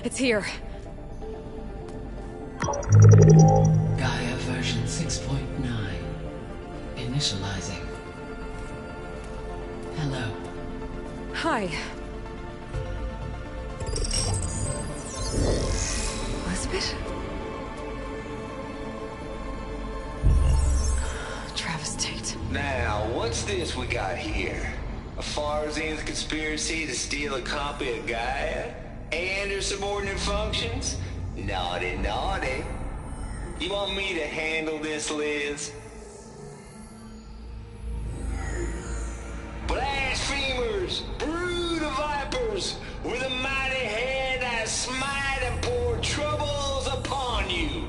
It's here. Gaia version 6.9. Initializing. Hello. Hi. Elizabeth? Travis Tate. Now, what's this we got here? A Farzian's conspiracy to steal a copy of Gaia? And her subordinate functions? Naughty, naughty. You want me to handle this, Liz? Blasphemers! Brood of vipers! With a mighty hand I smite and pour troubles upon you!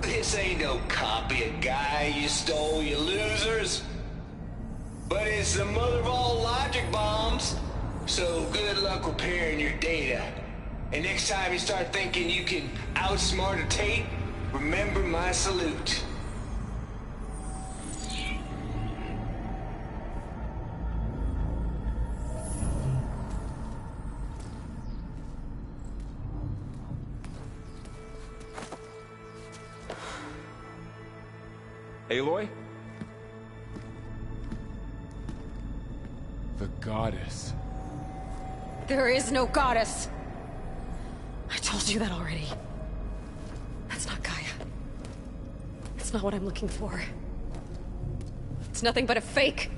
This ain't no copy of Gaia you stole, you losers. But it's the mother of all logic bombs. So good luck repairing your data. And next time you start thinking you can outsmart a Tate, remember my salute. Aloy? The goddess. There is no goddess. I told you that already. That's not Gaia. It's not what I'm looking for. It's nothing but a fake.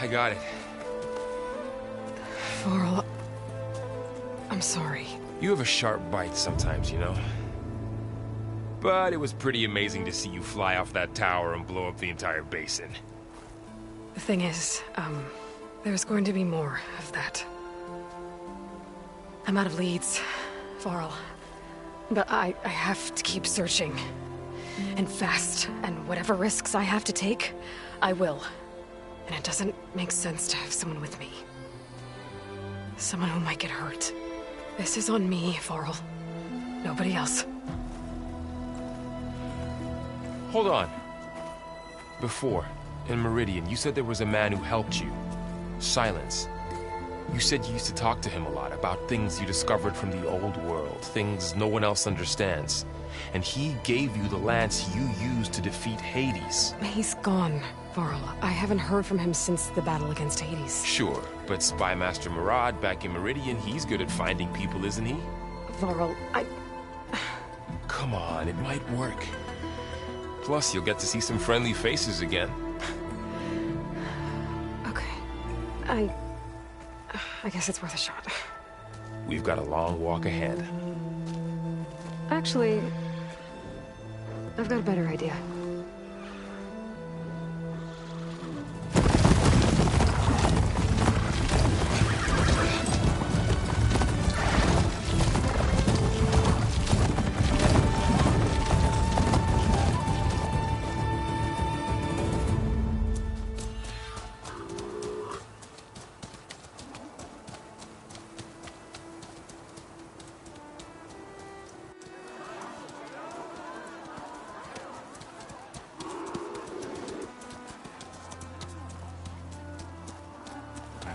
I got it. Varl, I'm sorry. You have a sharp bite sometimes, you know? But it was pretty amazing to see you fly off that tower and blow up the entire basin. The thing is, there's going to be more of that. I'm out of leads, Varl. But I have to keep searching. And fast, and whatever risks I have to take, I will. And it doesn't make sense to have someone with me. Someone who might get hurt. This is on me, Varl. Nobody else. Hold on. Before, in Meridian, you said there was a man who helped you. Silence. You said you used to talk to him a lot about things you discovered from the old world, things no one else understands. And he gave you the lance you used to defeat Hades. He's gone, Varl. I haven't heard from him since the battle against Hades. Sure, but Spymaster Murad back in Meridian, he's good at finding people, isn't he? Varl, Come on, it might work. Plus, you'll get to see some friendly faces again. Okay. I guess it's worth a shot. We've got a long walk ahead. Actually, I've got a better idea.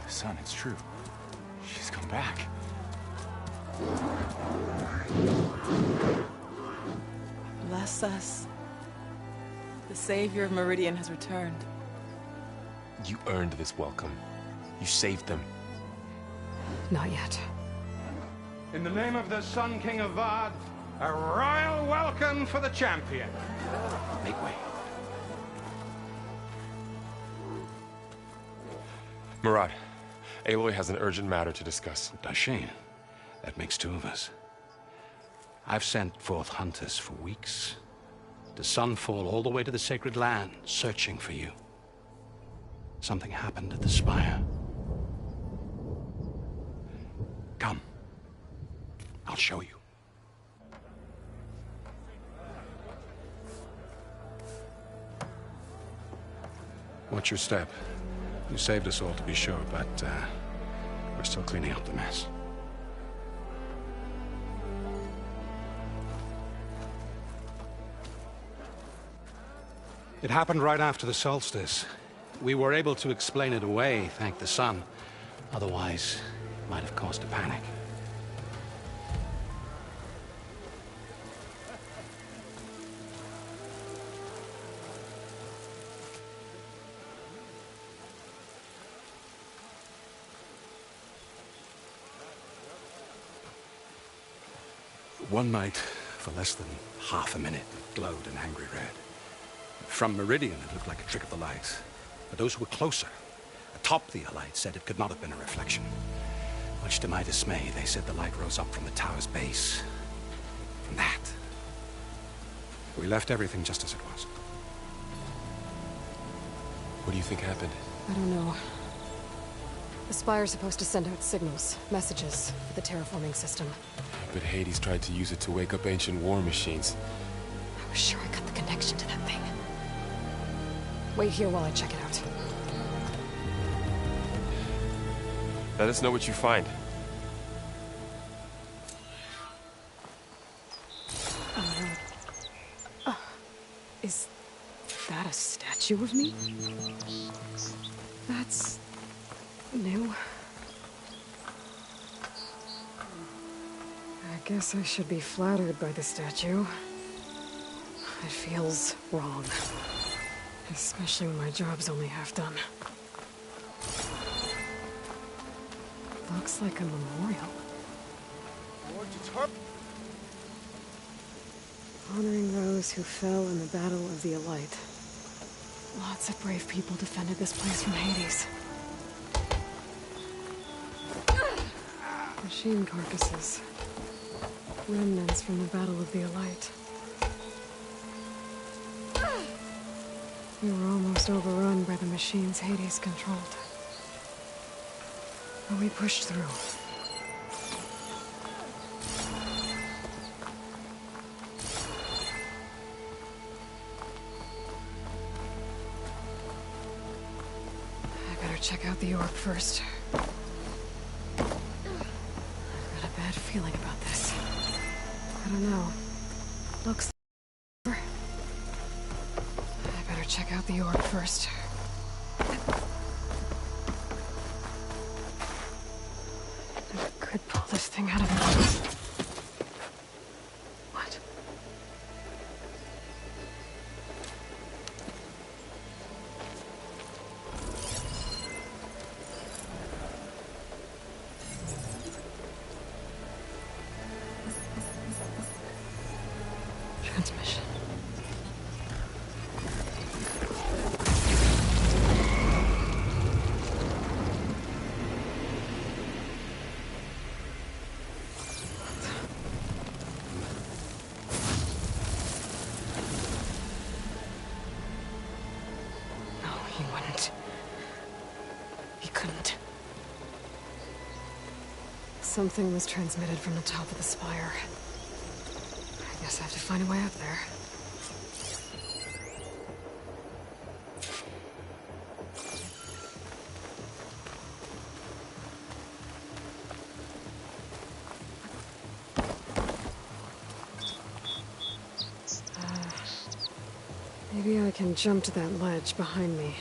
Son, it's true. She's come back. Bless us. The Savior of Meridian has returned. You earned this welcome. You saved them. Not yet. In the name of the Sun King of Vard, a royal welcome for the champion. Make way. Murad, Aloy has an urgent matter to discuss. Dashane, That makes two of us. I've sent forth hunters for weeks, to Sunfall all the way to the Sacred Land, searching for you. Something happened at the Spire. Come. I'll show you. Watch your step. You saved us all, to be sure, but we're still cleaning up the mess. It happened right after the solstice. We were able to explain it away, thank the sun. Otherwise, it might have caused a panic. One night, for less than half a minute, it glowed an angry red. From Meridian, it looked like a trick of the light. But those who were closer, atop the Elite, said it could not have been a reflection. Much to my dismay, they said the light rose up from the tower's base. From that. We left everything just as it was. What do you think happened? I don't know. The Spire's supposed to send out signals, messages, for the terraforming system. But Hades tried to use it to wake up ancient war machines. I was sure I got the connection to that thing. Wait here while I check it out. Let us know what you find. Is that a statue of me? That's new. I guess I should be flattered by the statue. It feels wrong. Especially when my job's only half done. Looks like a memorial. Honoring those who fell in the Battle of the Elite. Lots of brave people defended this place from Hades. Machine carcasses. Remnants from the Battle of the Elite. We were almost overrun by the machines Hades controlled. But we pushed through. I better check out the orb first. I've got a bad feeling about this. I don't know. Looks... I better check out the orb first. I could pull this thing out of it. What? Transmission. No, he wouldn't. He couldn't. Something was transmitted from the top of the spire. I guess I have to find a way up there. Maybe I can jump to that ledge behind me.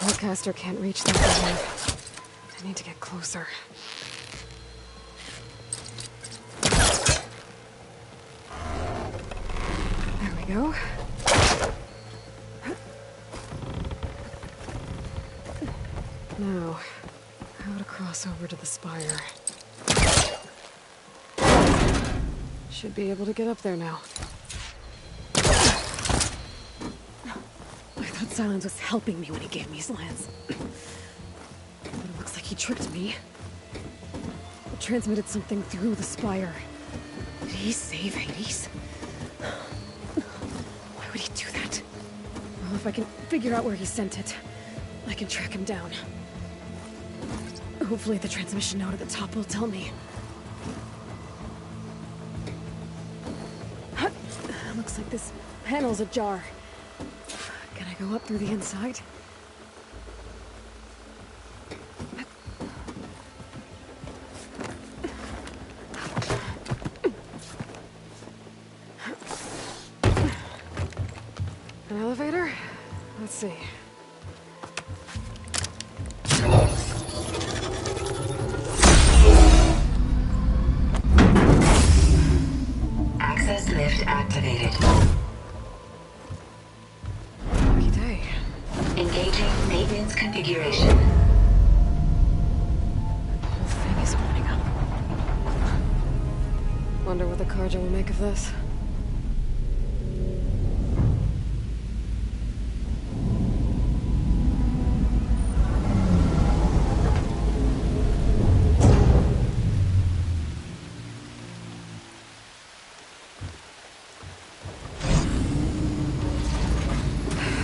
teleportcaster can't reach that wave. I need to get closer. There we go. Now, how to cross over to the spire. Should be able to get up there now. I thought Silence was helping me when he gave me his lance. But it looks like he tricked me. It transmitted something through the spire. Did he save Hades? Why would he do that? Well, if I can figure out where he sent it, I can track him down. Hopefully the transmission note at the top will tell me. Looks like this panel's ajar. Can I go up through the inside? An elevator? Let's see. Access lift activated. Lucky day. Engaging maintenance configuration. The whole thing is opening up. Wonder what the Carja will make of this.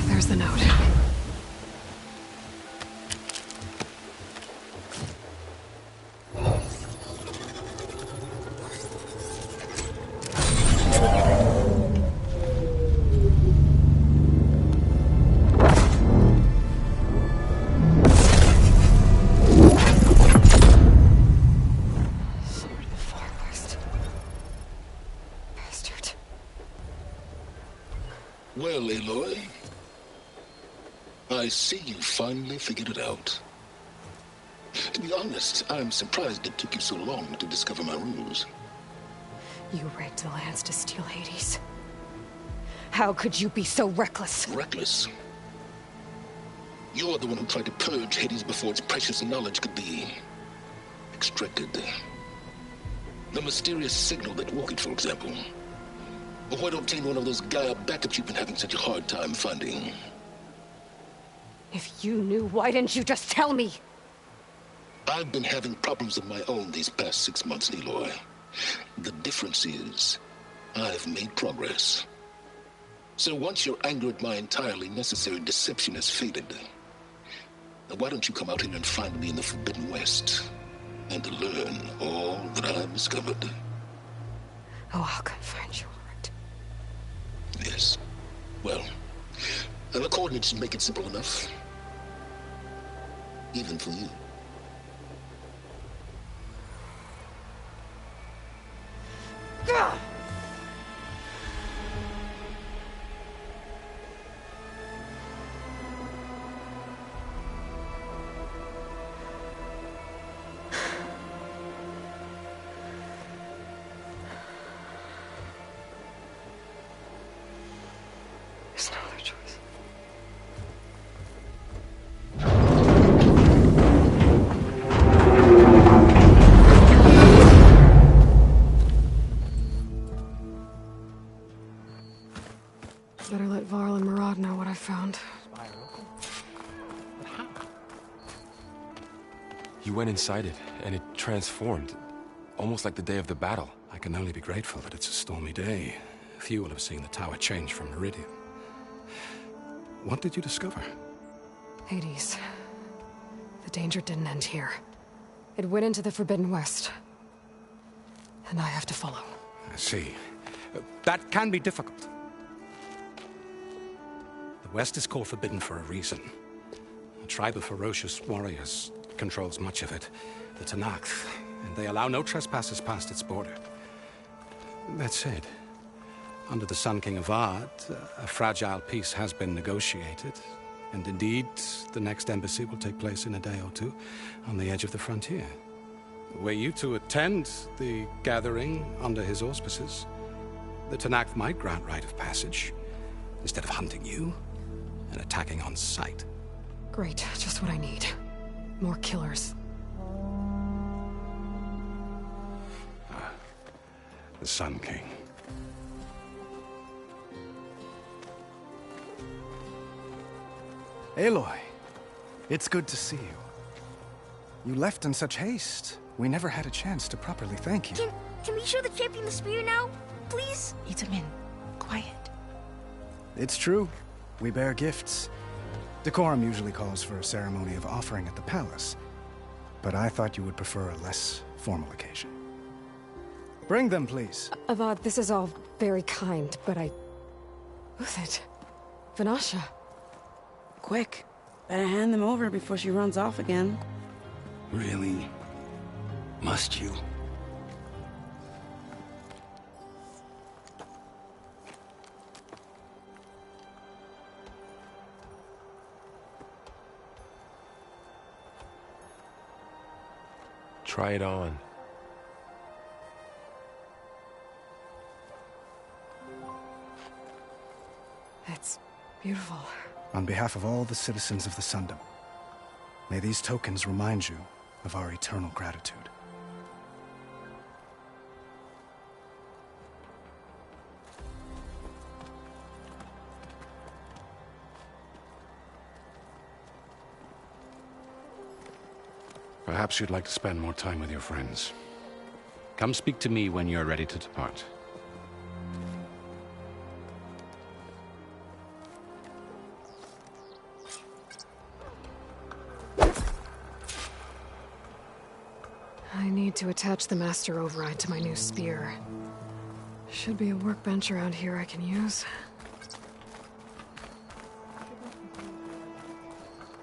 There's the note. Sword of the Far West. Bastard. Well, Aloy, I see you finally figured it out. To be honest, I'm surprised it took you so long to discover my ruse. You rigged the lance to steal Hades. How could you be so reckless? Reckless? You're the one who tried to purge Hades before its precious knowledge could be extracted. The mysterious signal that woke it, for example. Or why to obtain one of those Gaia backups you've been having such a hard time finding. If you knew, why didn't you just tell me? I've been having problems of my own these past 6 months, Aloy. The difference is, I've made progress. So once your anger at my entirely necessary deception has faded, why don't you come out here and find me in the Forbidden West and learn all that I've discovered? Oh, I'll come find you, alright? Yes. Well, the coordinates should make it simple enough. Even for you. Gah! There's no other choice. Better let Varl and Murad know what I found. You went inside it, and it transformed. Almost like the day of the battle. I can only be grateful that it's a stormy day. Few will have seen the tower change from Meridian. What did you discover? Hades. The danger didn't end here. It went into the Forbidden West. And I have to follow. I see. That can be difficult. The West is called Forbidden for a reason. A tribe of ferocious warriors controls much of it, the Tenakth, and they allow no trespassers past its border. That said, under the Sun King Avad, a fragile peace has been negotiated. And indeed, the next embassy will take place in a day or two on the edge of the frontier. Were you to attend the gathering under his auspices, the Tenakth might grant right of passage, instead of hunting you and attacking on sight. Great, just what I need. More killers. The Sun King. Aloy, it's good to see you. You left in such haste. We never had a chance to properly thank you. Can we show the champion the spear now? Please? Itamen, quiet. It's true. We bear gifts. Decorum usually calls for a ceremony of offering at the palace. But I thought you would prefer a less formal occasion. Bring them, please. Avad, this is all very kind, but Who's it? Vanasha. Quick. Better hand them over before she runs off again. Really? Must you? Try it on. It's beautiful. On behalf of all the citizens of the Sundom, may these tokens remind you of our eternal gratitude. Perhaps you'd like to spend more time with your friends. Come speak to me when you're ready to depart. I need to attach the Master Override to my new spear. Should be a workbench around here I can use.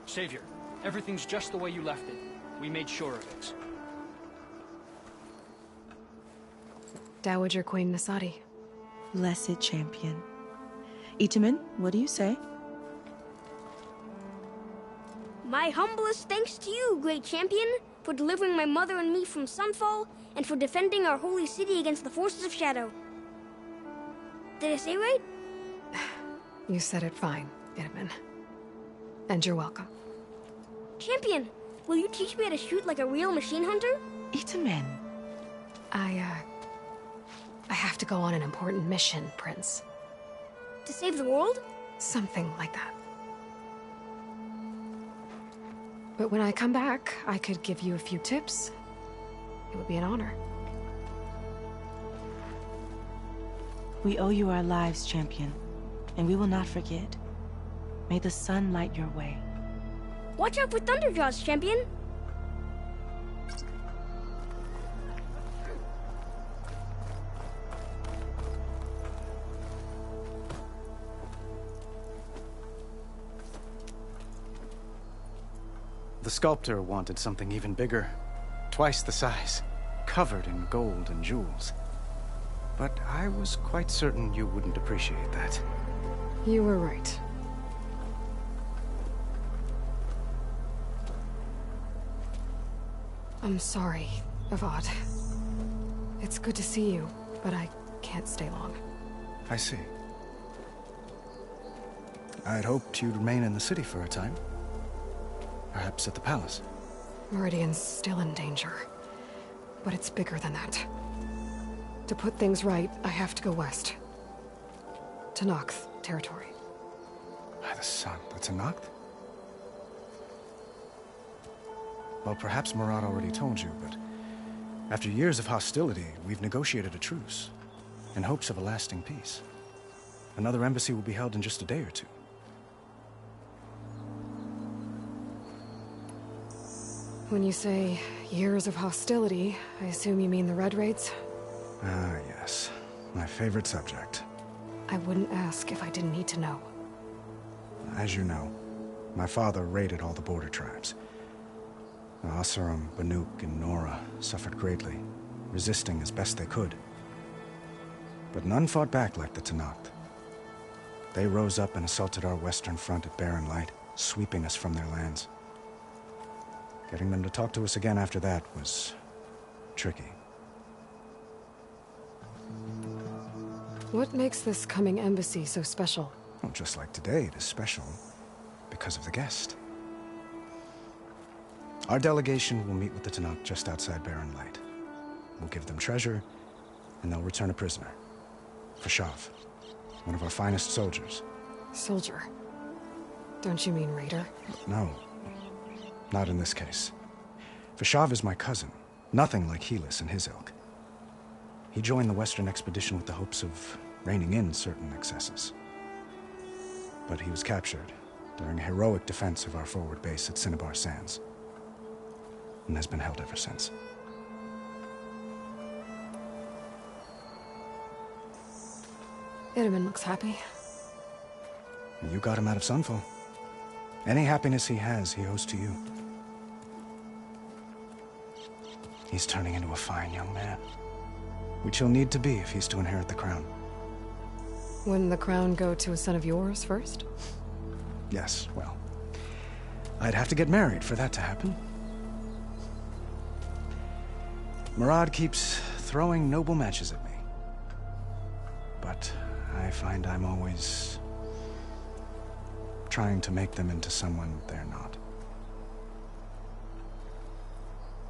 Savior, everything's just the way you left it. We made sure of it. Dowager Queen Nasadi. Blessed champion. Itamen, what do you say? My humblest thanks to you, great champion, for delivering my mother and me from Sunfall, and for defending our holy city against the forces of Shadow. Did I say right? You said it fine, Itamen. And you're welcome. Champion, will you teach me how to shoot like a real machine hunter? Itamen. I have to go on an important mission, Prince. To save the world? Something like that. But when I come back, I could give you a few tips. It would be an honor. We owe you our lives, champion, and we will not forget. May the sun light your way. Watch out for Thunderjaws, champion! The sculptor wanted something even bigger. Twice the size, covered in gold and jewels. But I was quite certain you wouldn't appreciate that. You were right. I'm sorry, Avad. It's good to see you, but I can't stay long. I see. I'd hoped you'd remain in the city for a time. Perhaps at the palace. Meridian's still in danger. But it's bigger than that. To put things right, I have to go west. Tenakth territory. By the sun, the Tenakth? Well, perhaps Murad already told you, but after years of hostility, we've negotiated a truce, in hopes of a lasting peace. Another embassy will be held in just a day or two. When you say years of hostility, I assume you mean the Red Raids? Ah, yes. My favorite subject. I wouldn't ask if I didn't need to know. As you know, my father raided all the border tribes. The Oseram, Banuk, and Nora suffered greatly, resisting as best they could. But none fought back like the Tenakth. They rose up and assaulted our western front at Barren Light, sweeping us from their lands. Getting them to talk to us again after that was tricky. What makes this coming embassy so special? Well, just like today, it is special because of the guest. Our delegation will meet with the Tenakth just outside Barren Light. We'll give them treasure, and they'll return a prisoner. Fashav, one of our finest soldiers. Soldier? Don't you mean raider? No, not in this case. Fashav is my cousin, nothing like Helis and his ilk. He joined the Western expedition with the hopes of reining in certain excesses. But he was captured during a heroic defense of our forward base at Cinnabar Sands, and has been held ever since. Itamen looks happy. You got him out of Sunfall. Any happiness he has, he owes to you. He's turning into a fine young man, which he'll need to be if he's to inherit the crown. Wouldn't the crown go to a son of yours first? Yes, well, I'd have to get married for that to happen. Murad keeps throwing noble matches at me, but I find I'm always trying to make them into someone they're not.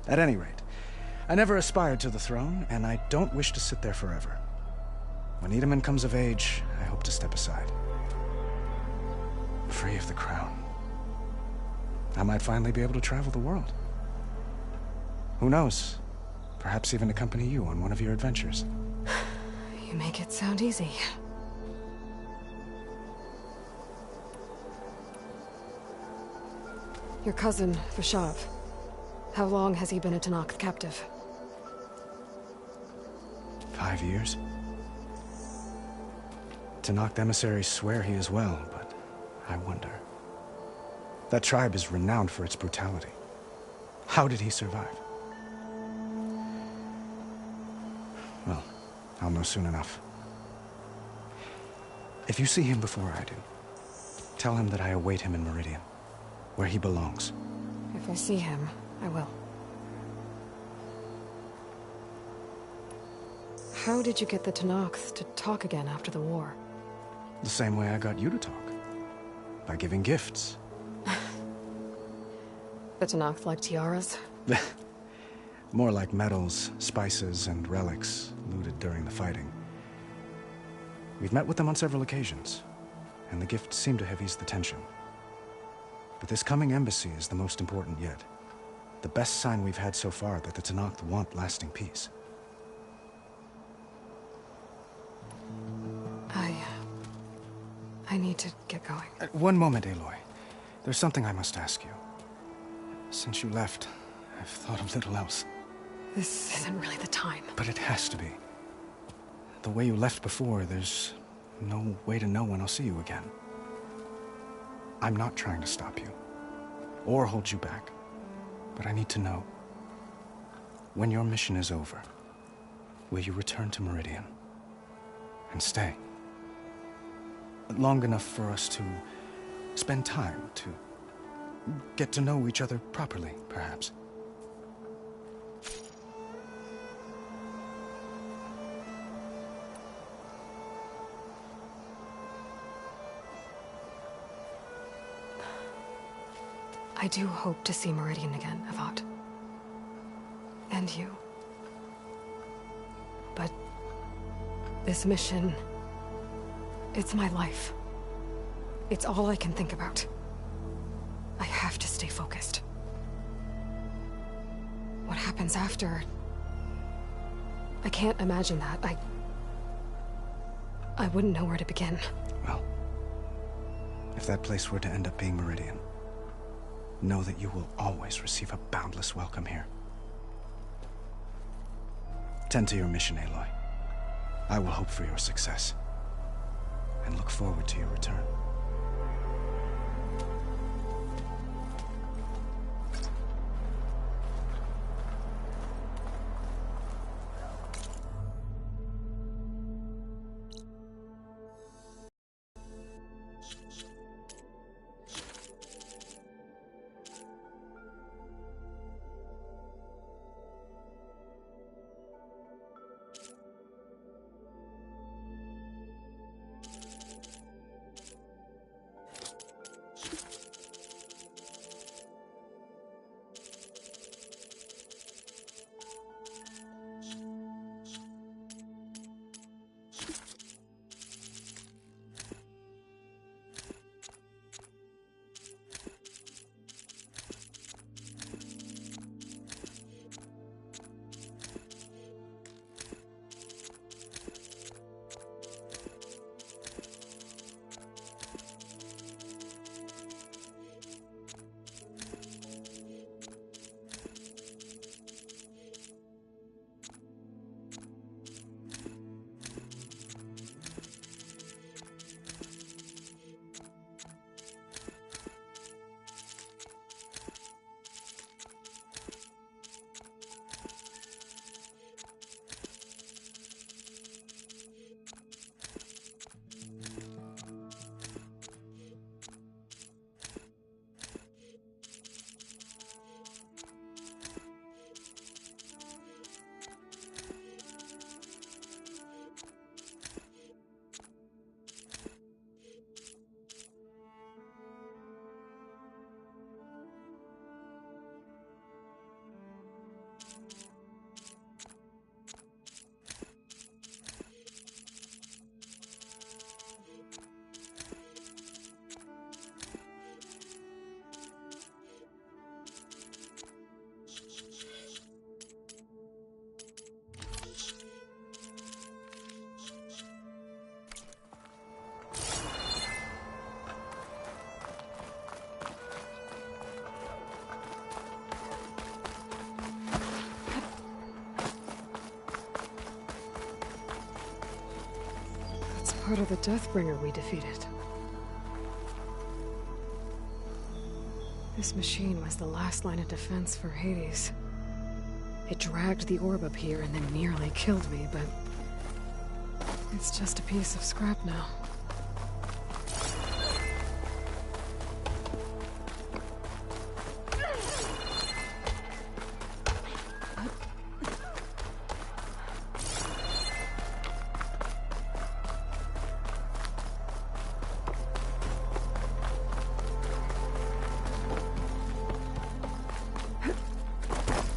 At any rate, I never aspired to the throne, and I don't wish to sit there forever. When Itamen comes of age, I hope to step aside. Free of the crown. I might finally be able to travel the world. Who knows? Perhaps even accompany you on one of your adventures. You make it sound easy. Your cousin, Fashav. How long has he been a Tenakth captive? 5 years. Tenakth emissaries swear he is well, but I wonder. That tribe is renowned for its brutality. How did he survive? Well, I'll know soon enough. If you see him before I do, tell him that I await him in Meridian, where he belongs. If I see him, I will. How did you get the Tenakth to talk again after the war? The same way I got you to talk. By giving gifts. The Tenakth like tiaras? More like medals, spices, and relics looted during the fighting. We've met with them on several occasions, and the gifts seem to have eased the tension. But this coming embassy is the most important yet. The best sign we've had so far that the Tenakth want lasting peace. I need to get going. One moment, Aloy. There's something I must ask you. Since you left, I've thought of little else. This isn't really the time. But it has to be. The way you left before, there's no way to know when I'll see you again. I'm not trying to stop you, or hold you back. But I need to know, when your mission is over, will you return to Meridian and stay? Long enough for us to spend time, to get to know each other properly, perhaps. I do hope to see Meridian again, Avad. And you. But this mission, it's my life. It's all I can think about. I have to stay focused. What happens after? I can't imagine that. I wouldn't know where to begin. Well, if that place were to end up being Meridian, know that you will always receive a boundless welcome here. Tend to your mission, Aloy. I will hope for your success, and look forward to your return. part of the Deathbringer we defeated. This machine was the last line of defense for Hades. It dragged the orb up here and then nearly killed me, but it's just a piece of scrap now.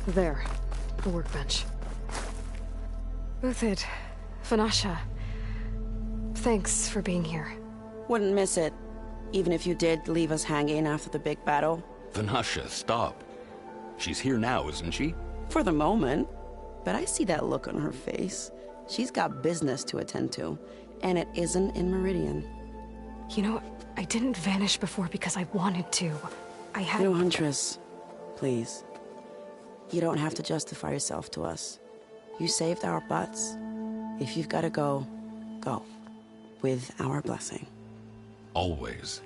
There, the workbench. Uthid, Vanasha, thanks for being here. Wouldn't miss it, even if you did leave us hanging after the big battle. Vanasha, stop. She's here now, isn't she? For the moment. But I see that look on her face. She's got business to attend to, and it isn't in Meridian. You know, I didn't vanish before because I wanted to. I had... No, Huntress, please. You don't have to justify yourself to us. You saved our butts. If you've got to go, go. With our blessing. Always.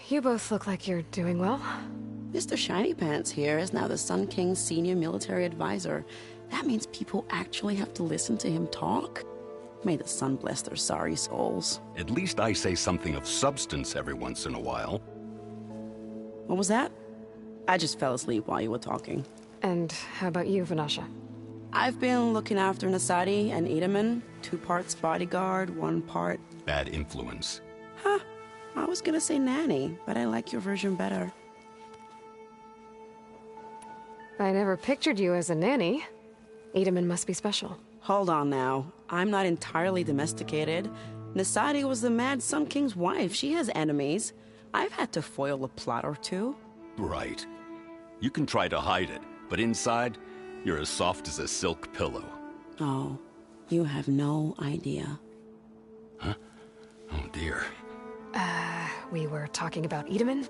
You both look like you're doing well. Mr. Shiny Pants here is now the Sun King's senior military advisor. That means people actually have to listen to him talk. May the sun bless their sorry souls. At least I say something of substance every once in a while. What was that? I just fell asleep while you were talking. And how about you, Vanasha? I've been looking after Nasadi and Edaman. 2 parts bodyguard, 1 part... Bad influence. Huh. I was gonna say nanny, but I like your version better. I never pictured you as a nanny. Edaman must be special. Hold on now. I'm not entirely domesticated. Nasadi was the Mad Sun King's wife. She has enemies. I've had to foil a plot or 2. Right. You can try to hide it, but inside, you're as soft as a silk pillow. Oh, you have no idea. Huh? Oh dear. We were talking about Edaman?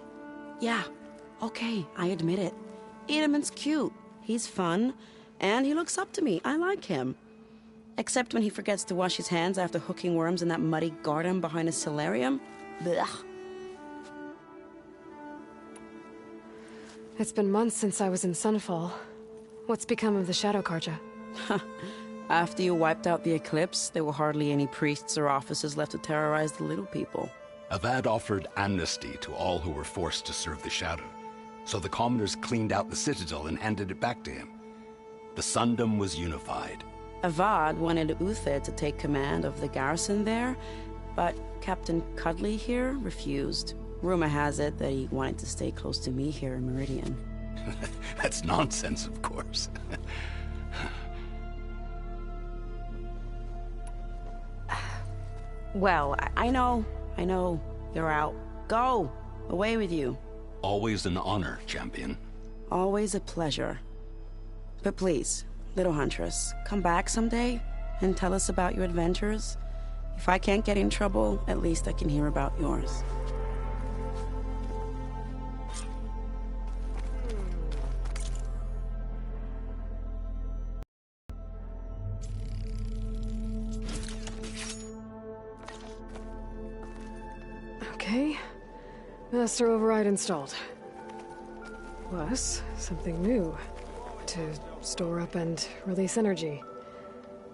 Yeah. Okay, I admit it. Edaman's cute. He's fun. And he looks up to me. I like him. Except when he forgets to wash his hands after hooking worms in that muddy garden behind a solarium. Blech. It's been months since I was in Sunfall. What's become of the Shadow Carja? After you wiped out the Eclipse, there were hardly any priests or officers left to terrorize the little people. Avad offered amnesty to all who were forced to serve the Shadow. So the commoners cleaned out the Citadel and handed it back to him. The Sundom was unified. Avad wanted Uthid to take command of the garrison there, but Captain Cudley here refused. Rumor has it that he wanted to stay close to me here in Meridian. That's nonsense, of course. Well, I know. You're out. Go! Away with you. Always an honor, champion. Always a pleasure. But please, little Huntress, come back someday and tell us about your adventures. If I can't get in trouble, at least I can hear about yours. Okay. Master Override installed. Plus, something new. To store up and release energy.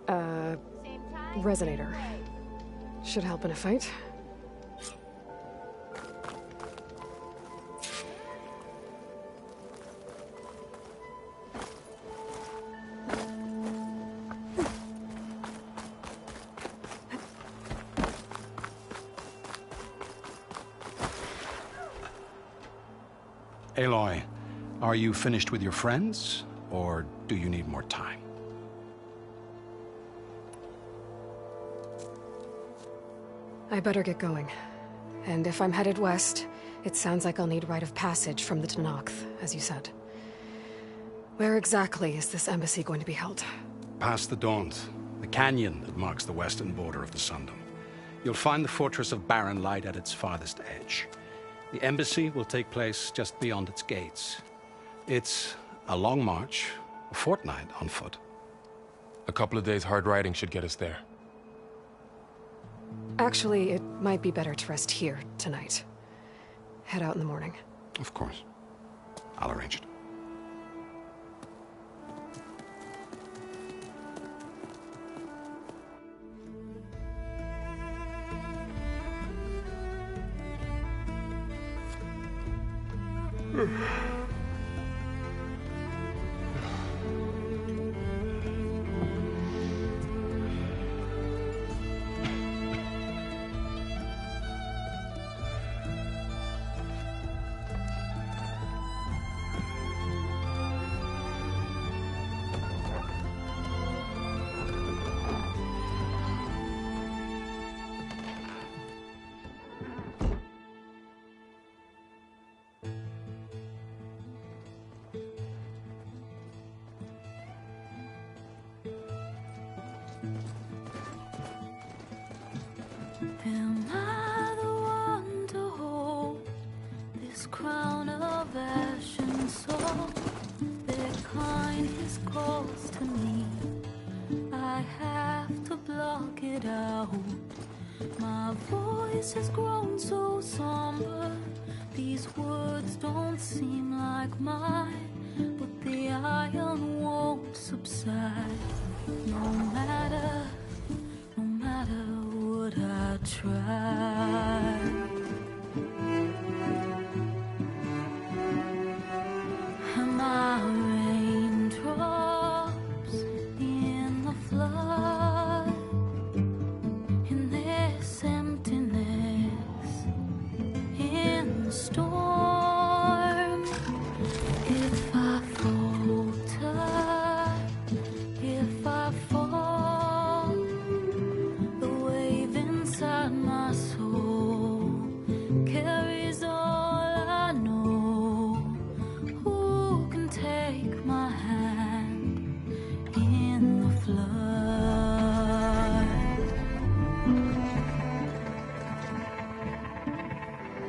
Resonator. Should help in a fight. Aloy, are you finished with your friends, or do you need more time? I better get going. And if I'm headed west, it sounds like I'll need rite of passage from the Tenakth, as you said. Where exactly is this embassy going to be held? Past the Daunt, the canyon that marks the western border of the Sundom. You'll find the fortress of Barren Light at its farthest edge. The embassy will take place just beyond its gates. It's a long march, a fortnight on foot. A couple of days hard riding should get us there. Actually, it might be better to rest here tonight. Head out in the morning. Of course. I'll arrange it. Am I the one to hold this crown of ash and soul? Their kindness calls to me. I have to block it out. My voice has grown so somber. These words don't seem like mine, but the iron won't subside. No matter what I try. Am I raindrops in the flood? In this emptiness, in the storm. If I falter, if I fall, the wave inside my soul carries all I know. Who can take my hand in the flood?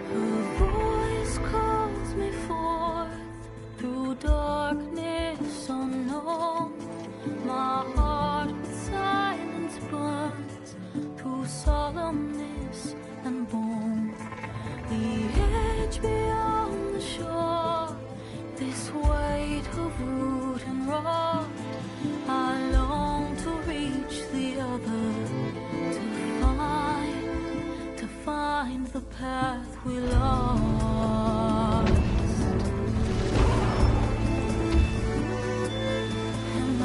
Her voice calls me forth through darkness unknown. My heart with silence burns through solemnness and bone. The edge beyond the shore, this weight of root and rock. I long to reach the other, to find the path we lost. Am I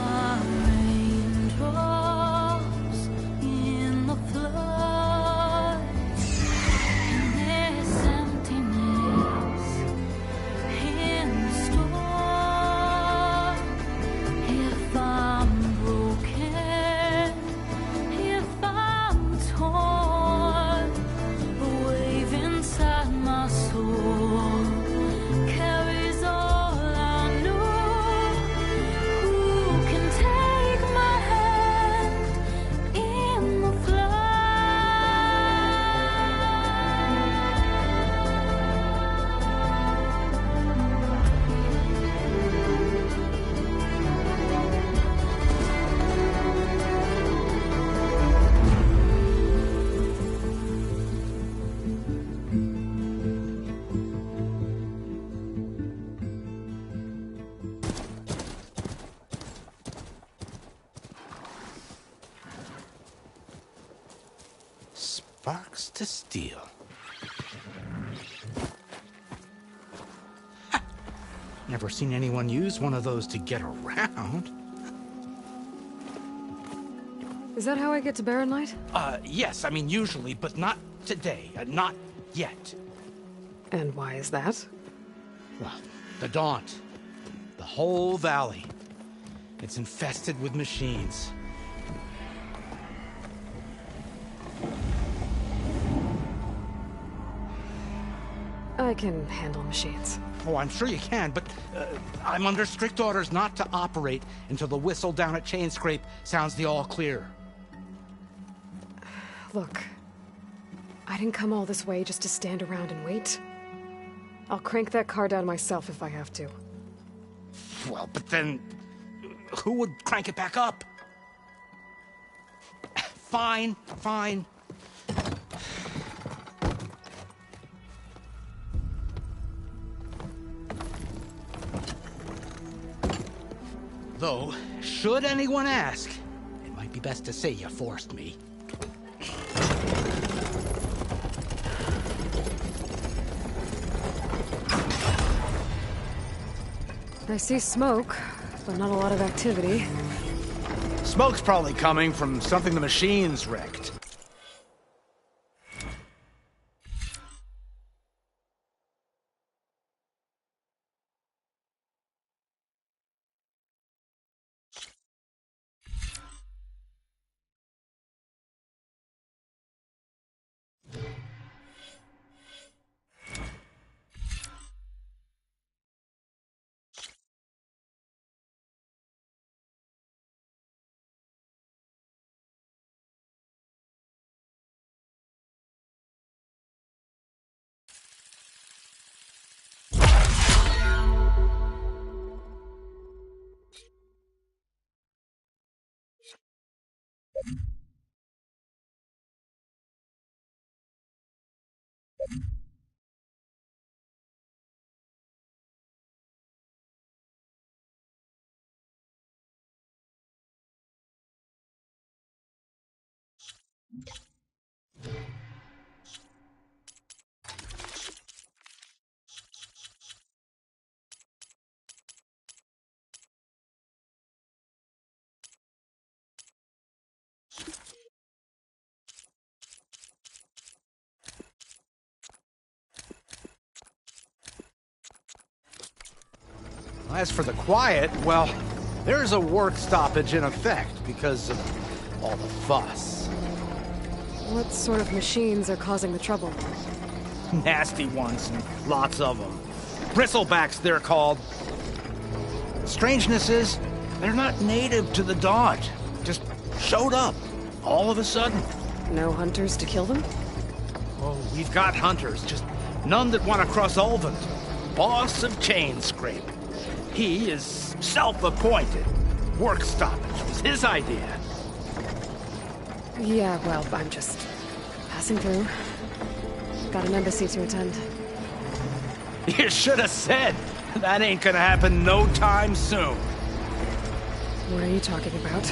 raindrops in the flood? In this emptiness, in the storm. If I'm broken, if I'm torn, the wave inside my soul carries all I know. Who can take my hand in the Sparks to steel. Ha! Never seen anyone use one of those to get around. Is that how I get to Barren Light? Yes, I mean usually, but not today. Not yet. And why is that? Well, the Daunt. The whole valley. It's infested with machines. I can handle machines. Oh, I'm sure you can, but I'm under strict orders not to operate until the whistle down at Chainscrape sounds the all clear. Look, I didn't come all this way just to stand around and wait. I'll crank that car down myself if I have to. Well, but then who would crank it back up? fine, fine. Though, should anyone ask, it might be best to say you forced me. I see smoke, but not a lot of activity. Smoke's probably coming from something the machines wrecked. As for the quiet, well, there's a work stoppage in effect because of all the fuss. What sort of machines are causing the trouble? Nasty ones, and lots of them. Bristlebacks, they're called. Strangeness is, they're not native to the Dodge. Just showed up, all of a sudden. No hunters to kill them? Oh, we've got hunters, just none that want to cross Ulvund. Boss of Chainscrape. He is self-appointed. Work stoppage was his idea. Yeah, well, I'm just passing through. Got an embassy to attend. You should have said. That ain't gonna happen no time soon. What are you talking about?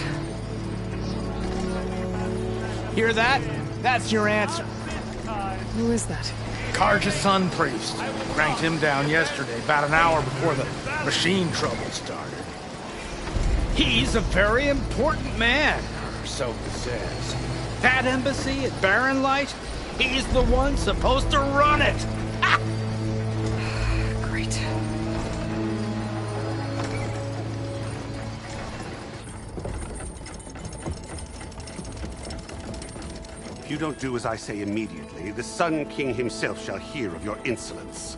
Hear that? That's your answer. Who is that? Karja Sun Priest. Cranked him down yesterday, about an hour before the machine trouble started. He's a very important man, or so he says. That embassy at Barren Light, he's the one supposed to run it. Ah! Great. If you don't do as I say immediately, the Sun King himself shall hear of your insolence.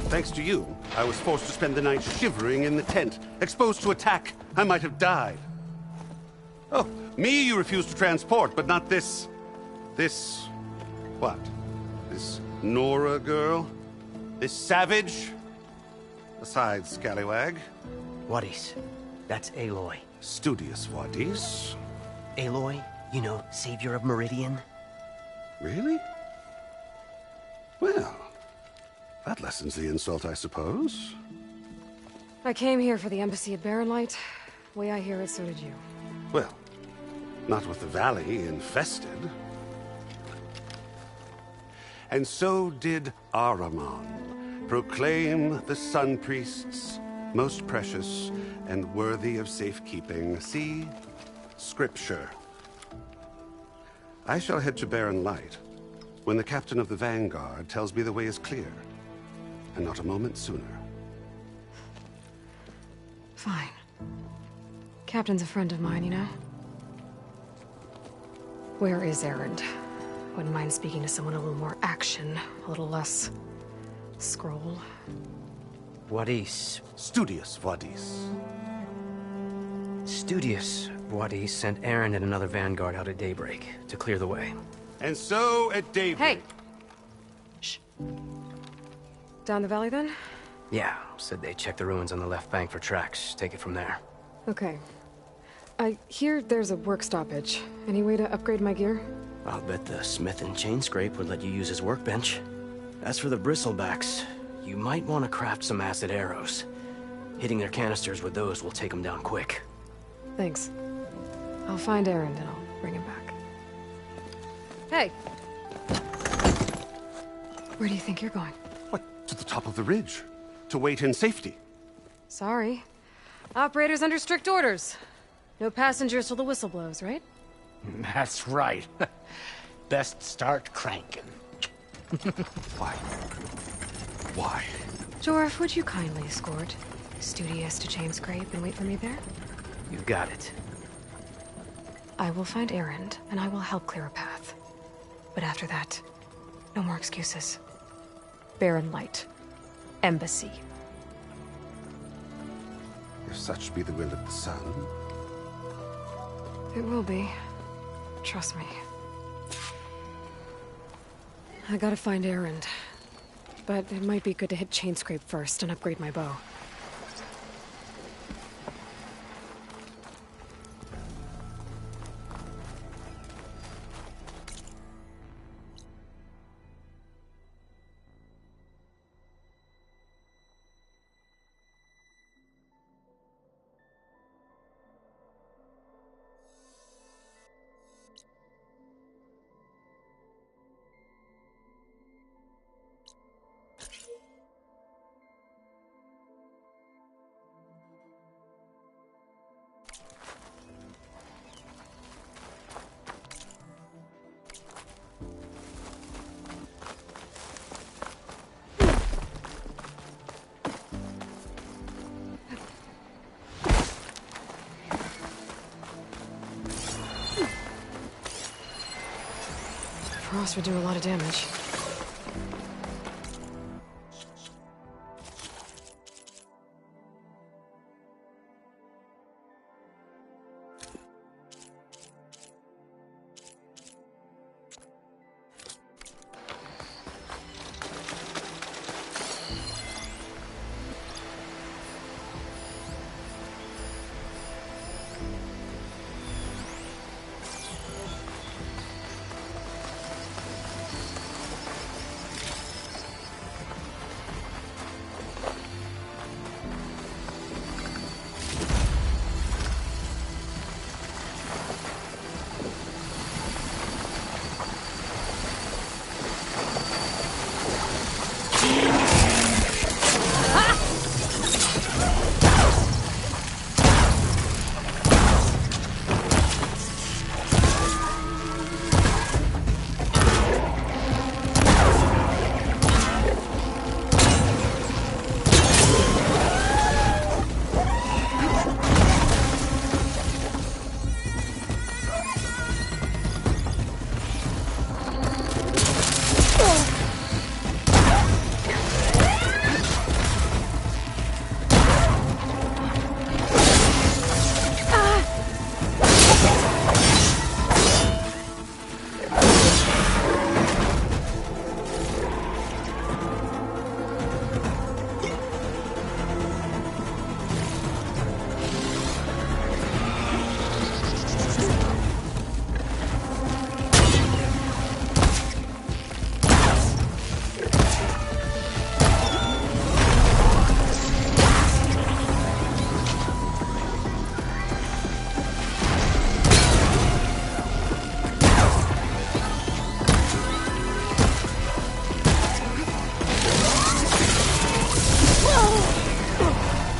Thanks to you, I was forced to spend the night shivering in the tent, exposed to attack. I might have died. Oh, me you refuse to transport, but not this... what? This Nora girl? This savage? Besides, scallywag. Wadis. That's Aloy. Studious Wadis. Aloy, you know, savior of Meridian. Really? Well, that lessens the insult, I suppose. I came here for the embassy at Barren Light. Way I hear it, so did you. Well, not with the valley infested. And so did Ahriman, proclaim the Sun Priests most precious and worthy of safekeeping. See? Scripture. I shall head to Barren Light when the captain of the Vanguard tells me the way is clear, and not a moment sooner. Fine. Captain's a friend of mine, you know? Where is Erend? Wouldn't mind speaking to someone a little more action, a little less... scroll. Wadis. Studious Wadis. Studious Wadis sent Erend and another Vanguard out at daybreak to clear the way. And so at daybreak... Hey! Shh. Down the valley, then? Yeah, said they checked the ruins on the left bank for tracks. Take it from there. Okay. I hear there's a work stoppage. Any way to upgrade my gear? I'll bet the smith in Chainscrape would let you use his workbench. As for the bristlebacks, you might want to craft some acid arrows. Hitting their canisters with those will take them down quick. Thanks. I'll find Erend and I'll bring him back. Hey! Where do you think you're going? What? To the top of the ridge. To wait in safety. Sorry. Operator's under strict orders. No passengers till the whistle blows, right? That's right. Best start cranking. Why? Why? Jorf, would you kindly escort Studious to Chainscrape and wait for me there? You got it. I will find Erend, and I will help clear a path. But after that, no more excuses. Barren Light. Embassy. If such be the will of the sun. It will be. Trust me. I gotta find Erend. But it might be good to hit Chainscrape first and upgrade my bow. Frost would do a lot of damage.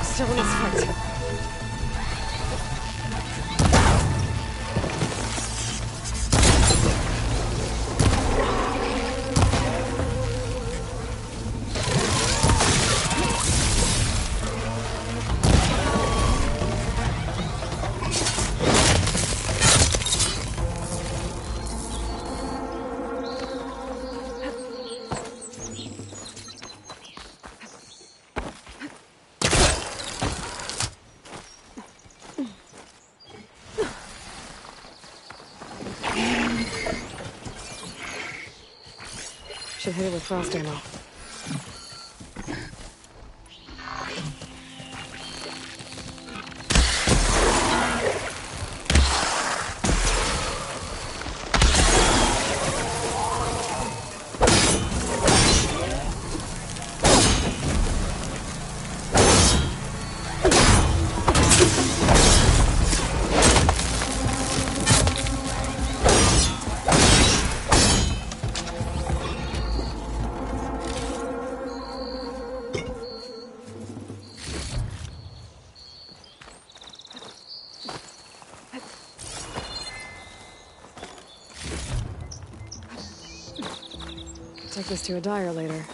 Still in this fight. Should hit it with frost ammo. Take this to a dyer later.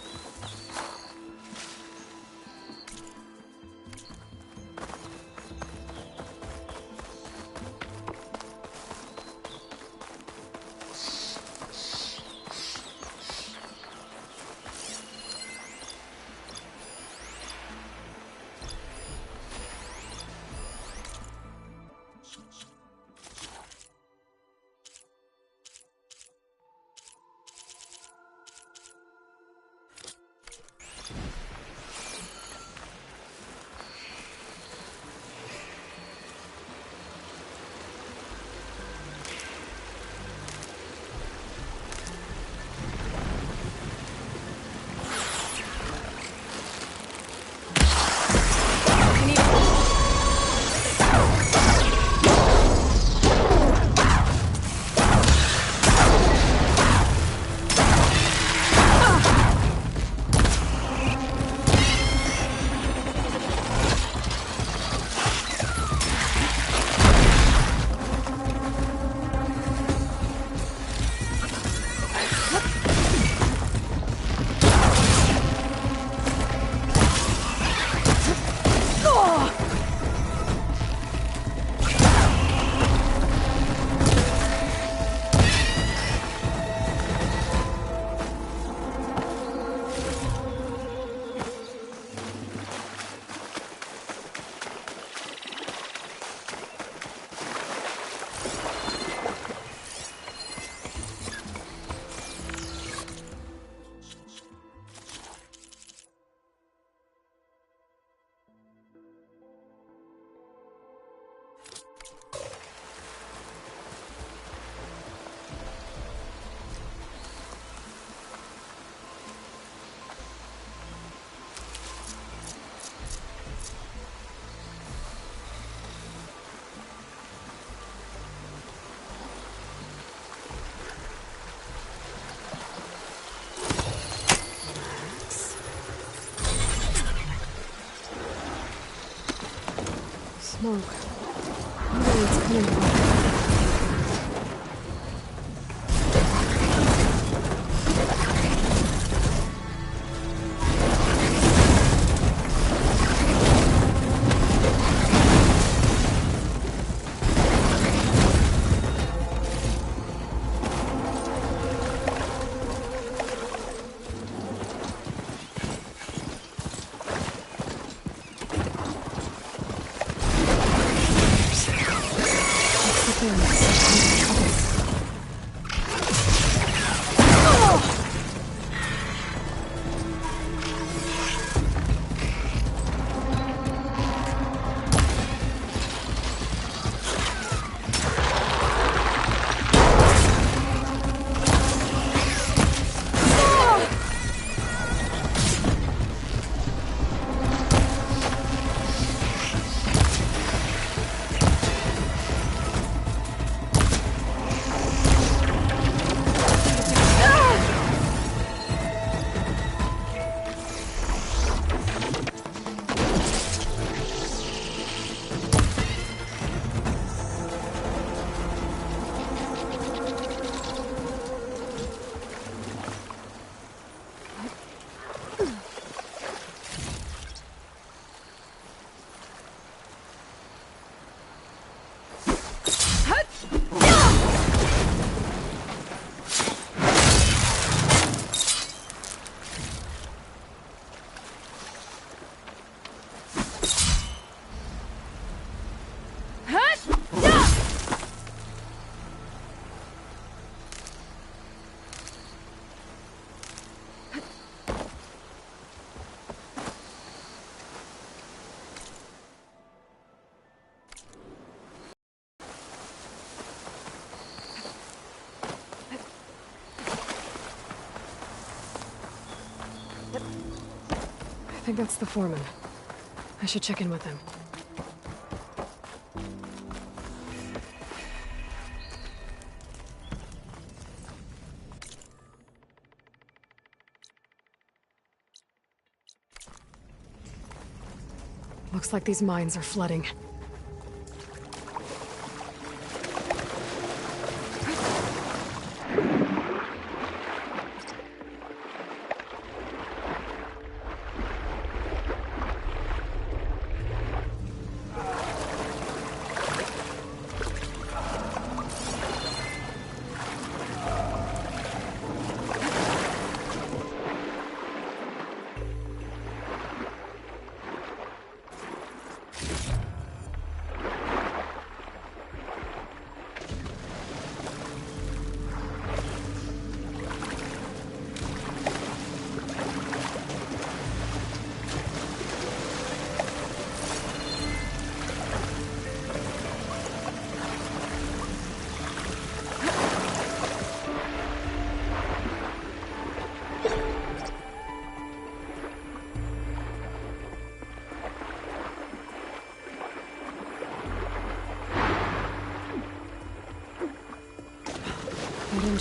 Smoke. Where it's coming from? I think that's the foreman. I should check in with him. Looks like these mines are flooding.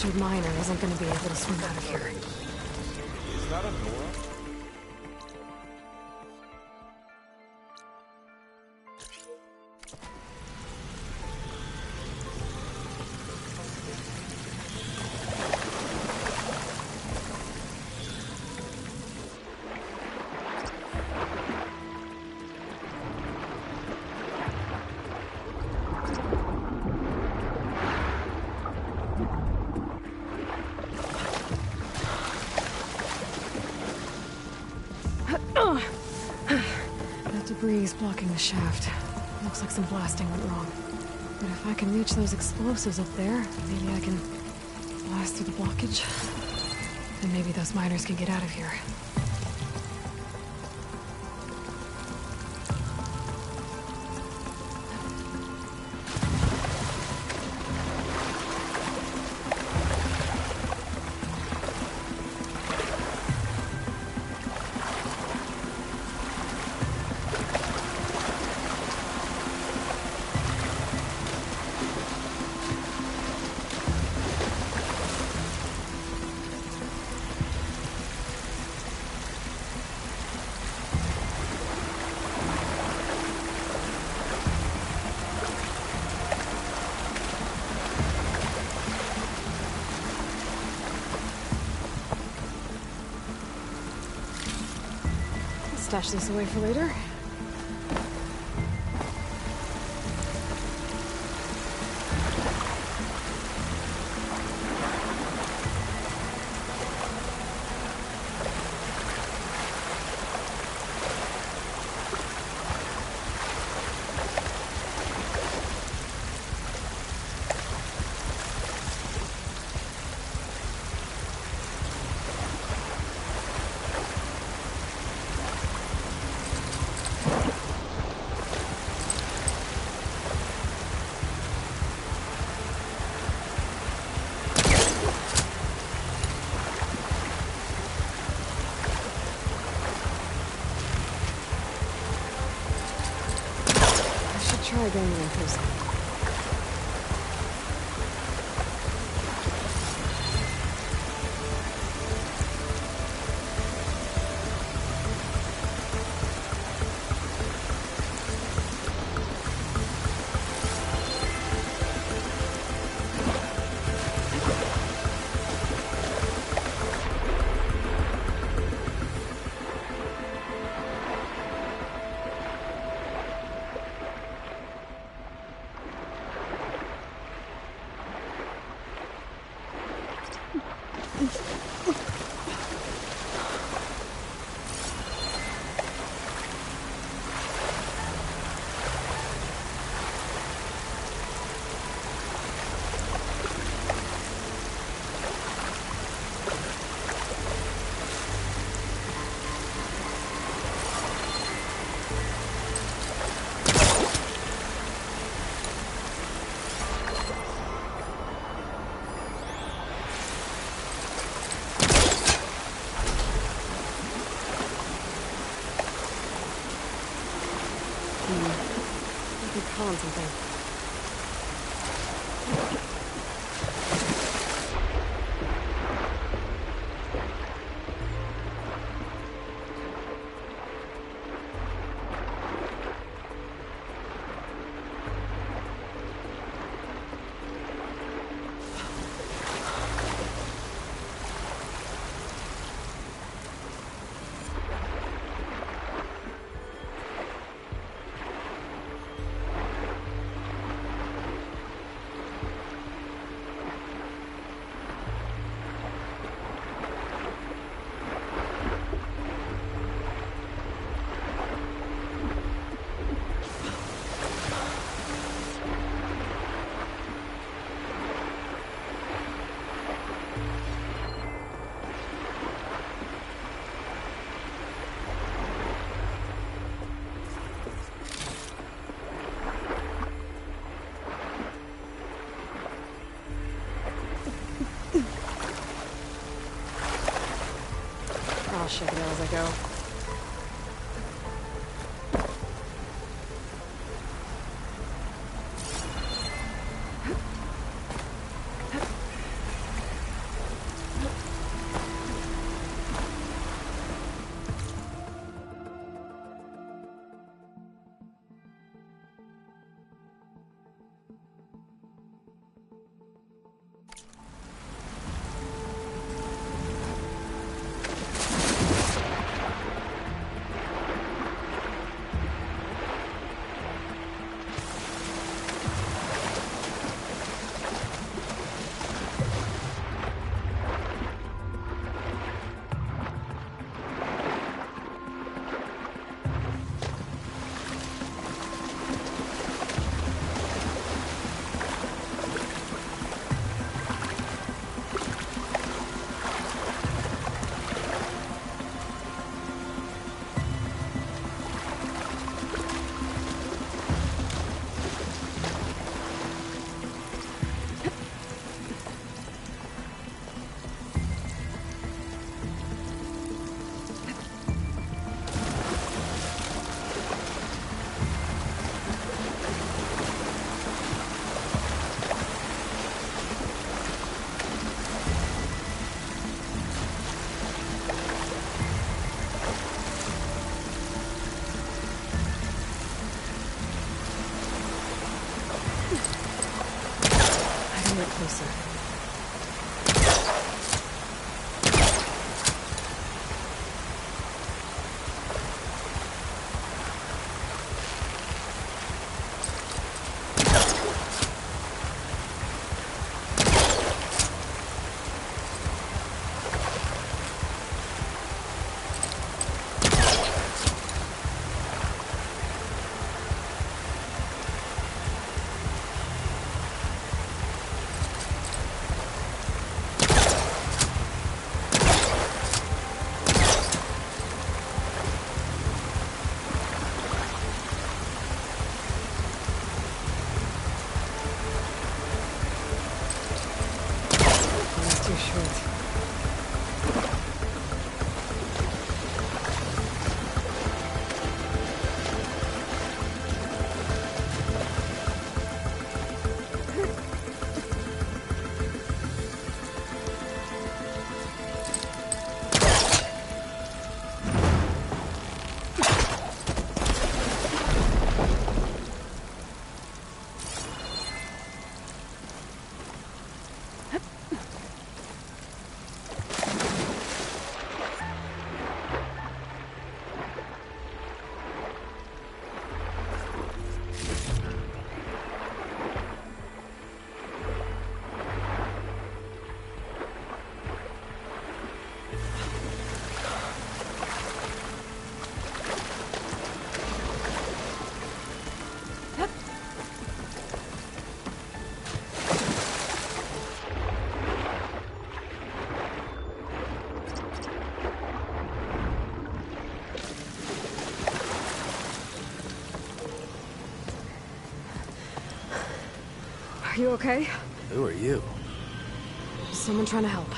injured miner isn't going to be able to swim out of here. Is that a Nora? That debris is blocking the shaft. Looks like some blasting went wrong. But if I can reach those explosives up there, maybe I can blast through the blockage. And maybe those miners can get out of here. Stash this away for later. Try going there first. On something. I'll shake it out as I go. You okay? Who are you? Someone trying to help.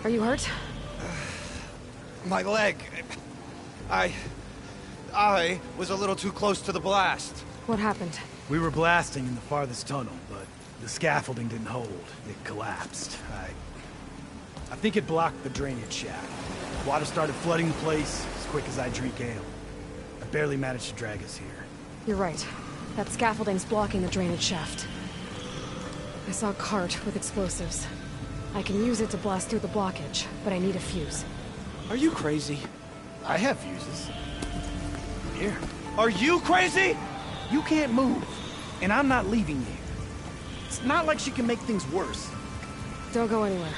Are you hurt? My leg. I was a little too close to the blast. What happened? We were blasting in the farthest tunnel, but the scaffolding didn't hold. It collapsed. I think it blocked the drainage shaft. Water started flooding the place as quick as I drink ale. I barely managed to drag us here. You're right. That scaffolding's blocking the drainage shaft. I saw a cart with explosives. I can use it to blast through the blockage, but I need a fuse. Are you crazy? I have fuses. Here. Are you crazy? You can't move, and I'm not leaving you. It's not like she can make things worse. Don't go anywhere.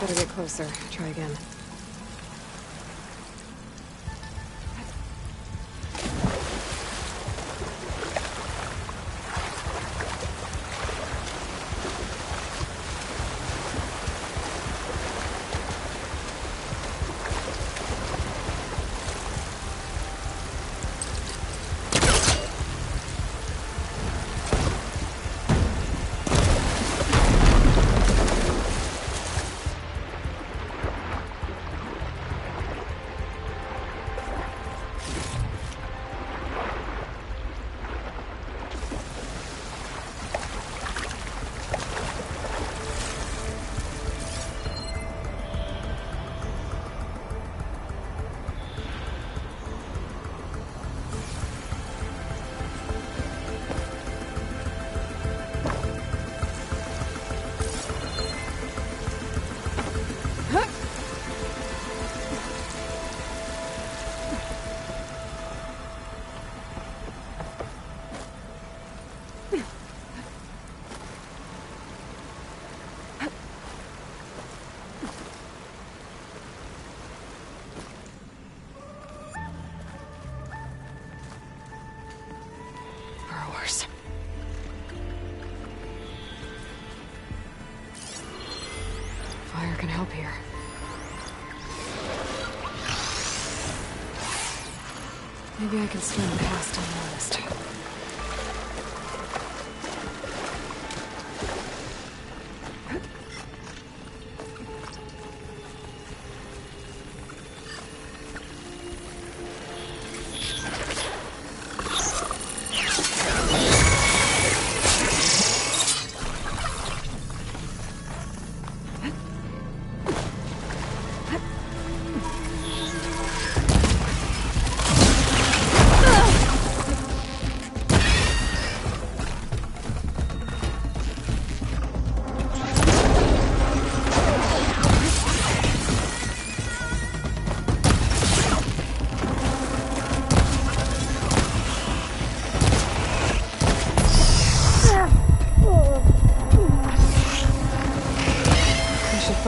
Better get closer. Try again. Burrowers. Fire can help here. Maybe I can swim past unnoticed.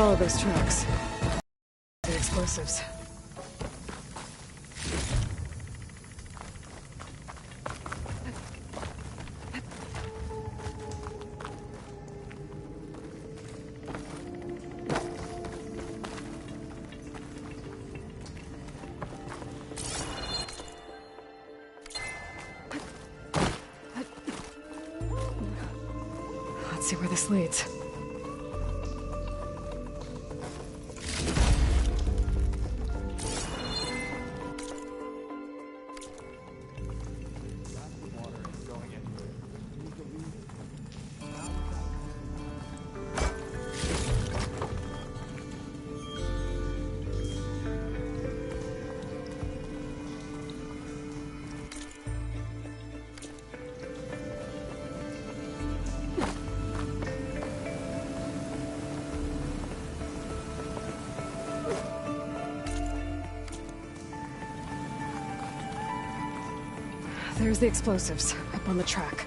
follow those tracks. The explosives. Let's see where this leads. There's the explosives, up on the track.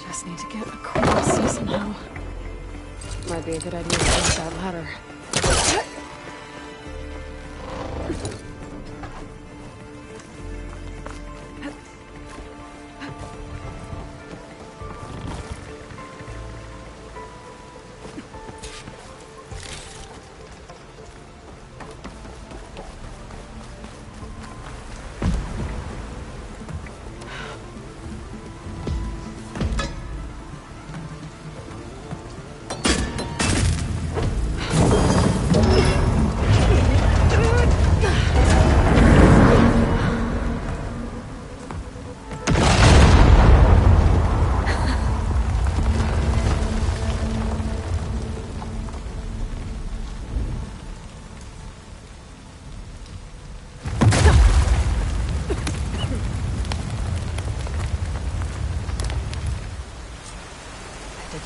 Just need to get across somehow. Might be a good idea to use that ladder.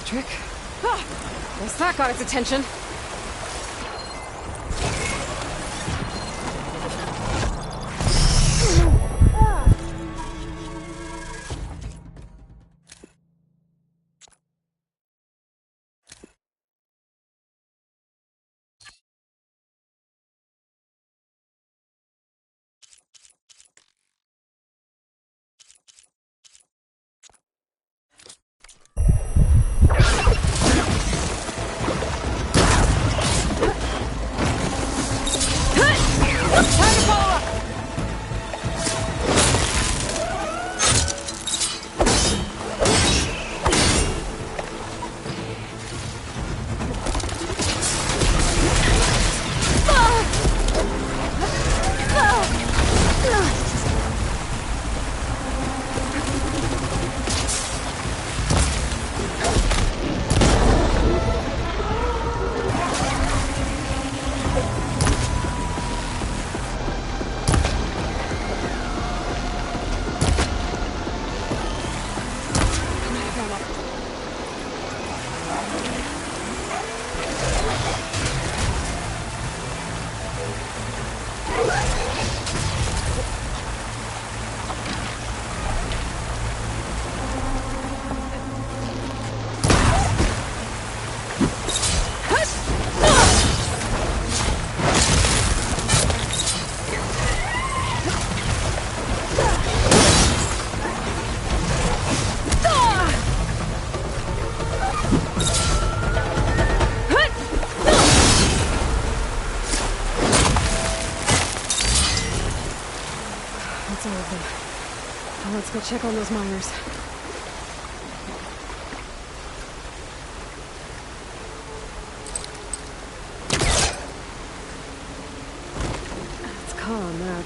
Trick. Guess that got its attention. Let's go check on those miners. Let's call on that.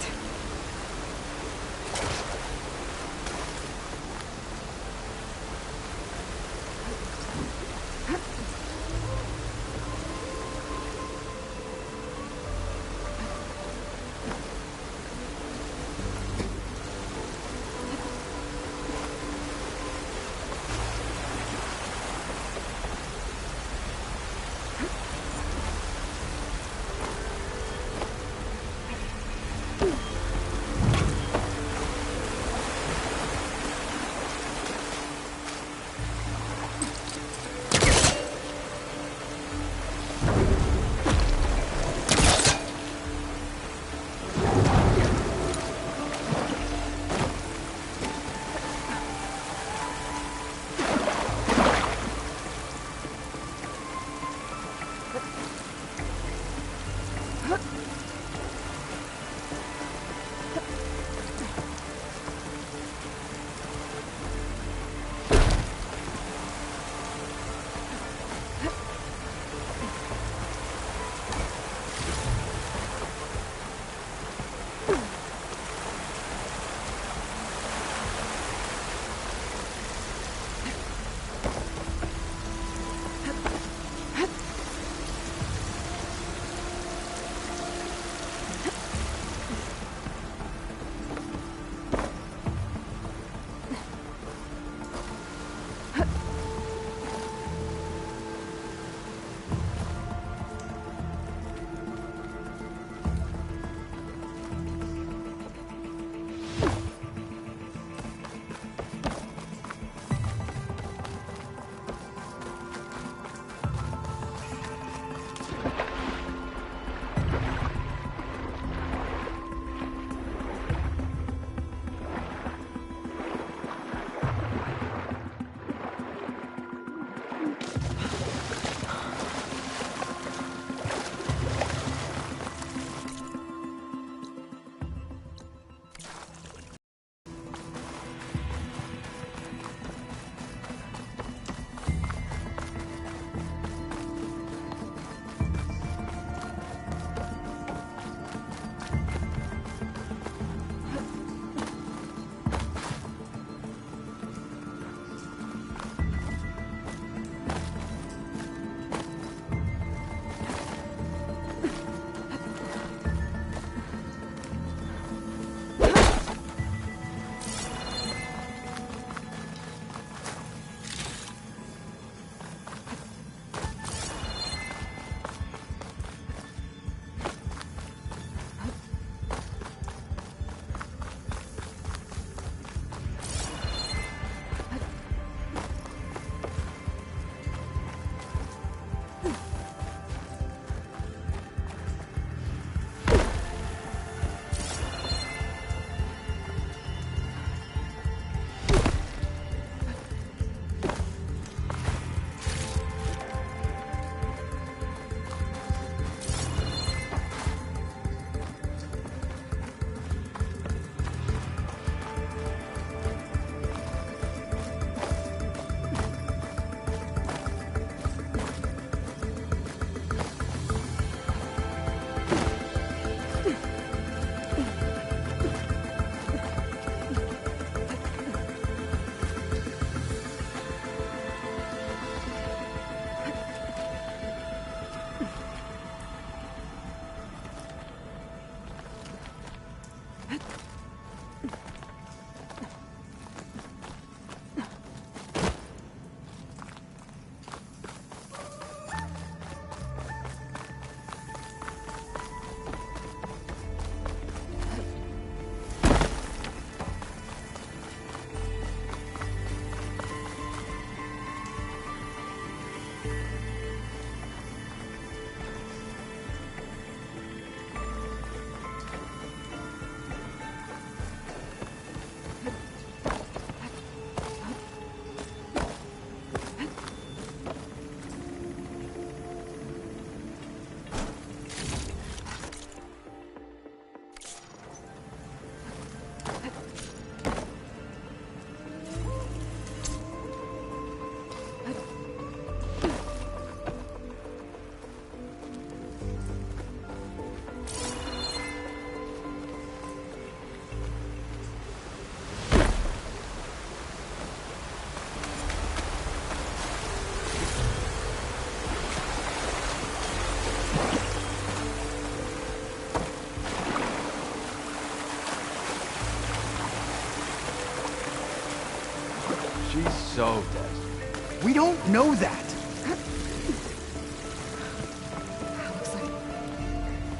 She's so dead. We don't know that.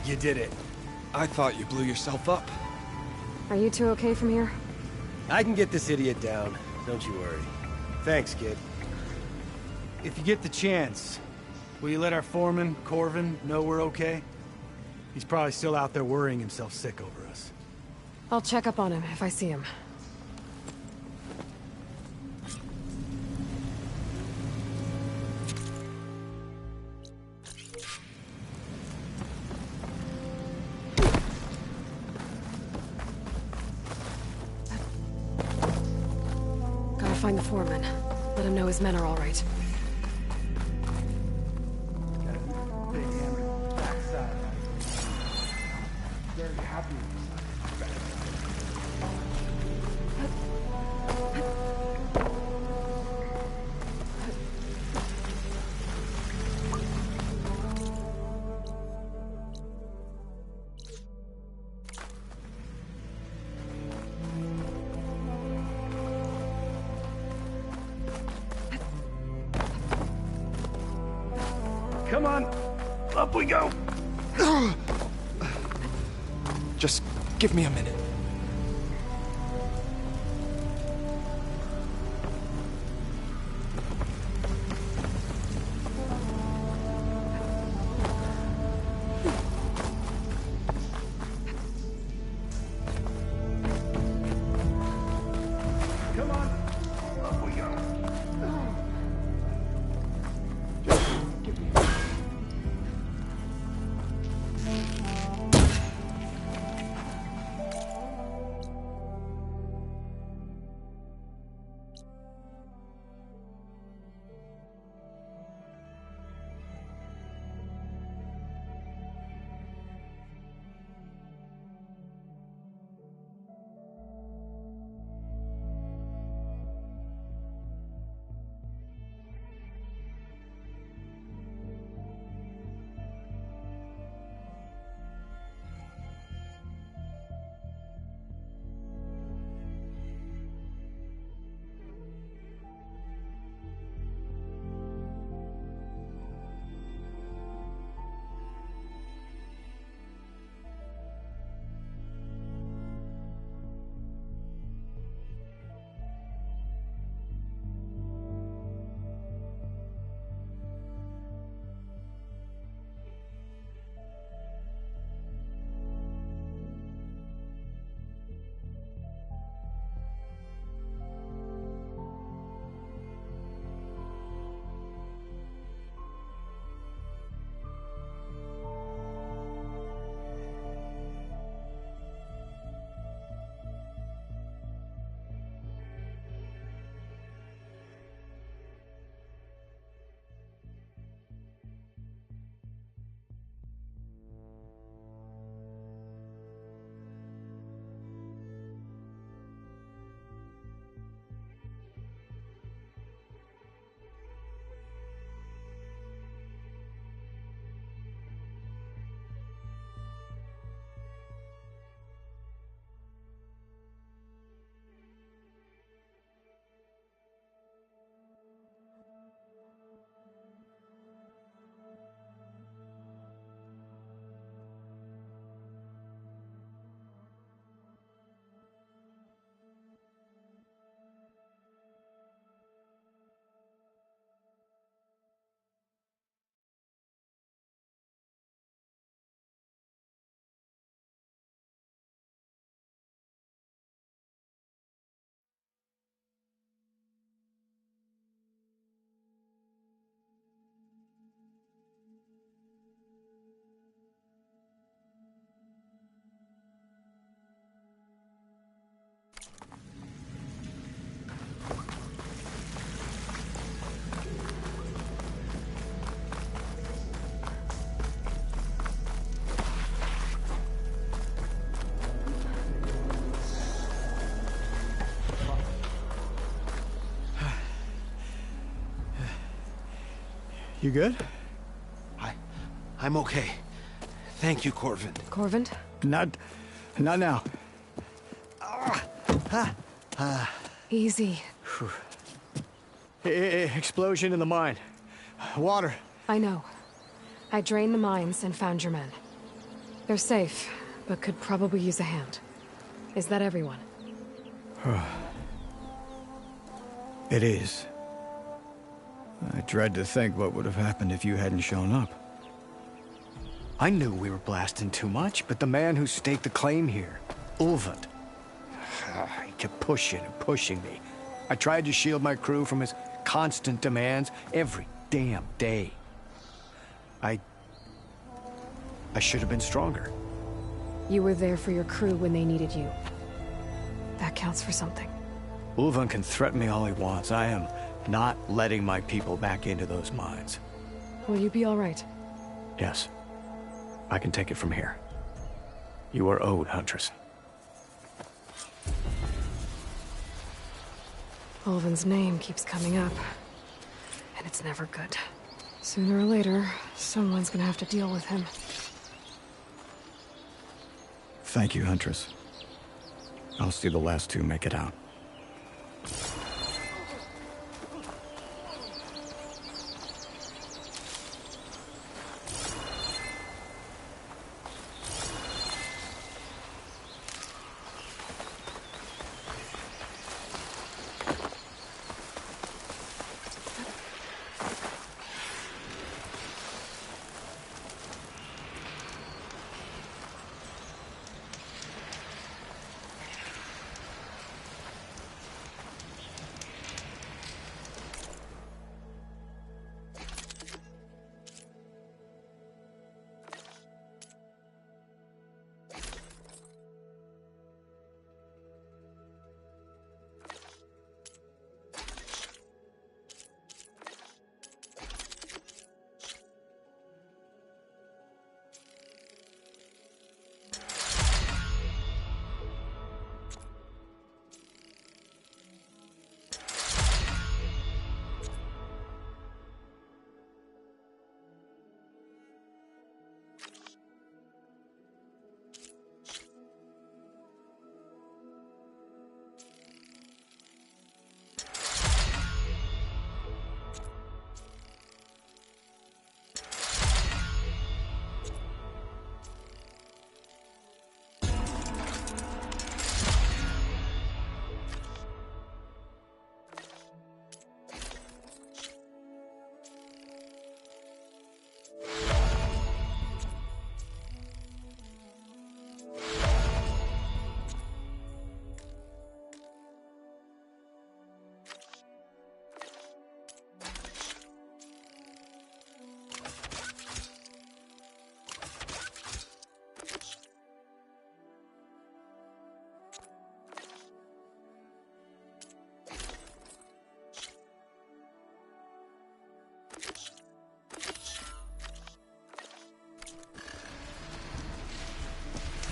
You did it. I thought you blew yourself up. Are you two okay from here? I can get this idiot down. Don't you worry. Thanks, kid. If you get the chance, will you let our foreman, Corvin, know we're okay? He's probably still out there worrying himself sick over us. I'll check up on him if I see him. Gotta find the foreman. Let him know his men are all right. Very happy. Come on, up we go. Just give me a minute. Come on, up we go. Just give me a minute. You good? I'm okay. Thank you, Corvin. Corvin? Not now. Easy. Explosion in the mine. Water. I know. I drained the mines and found your men. They're safe, but could probably use a hand. Is that everyone? It is. I dread to think what would have happened if you hadn't shown up. I knew we were blasting too much, but the man who staked the claim here, Ulvund, he kept pushing and pushing me. I tried to shield my crew from his constant demands every damn day. I should have been stronger. You were there for your crew when they needed you. That counts for something. Ulvund can threaten me all he wants. I am not letting my people back into those mines. Will you be all right? Yes. I can take it from here. You are owed, Huntress. Ulvund's name keeps coming up, and it's never good. Sooner or later, someone's gonna have to deal with him. Thank you, Huntress. I'll see the last two make it out.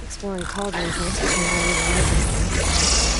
Exploring cauldrons makes me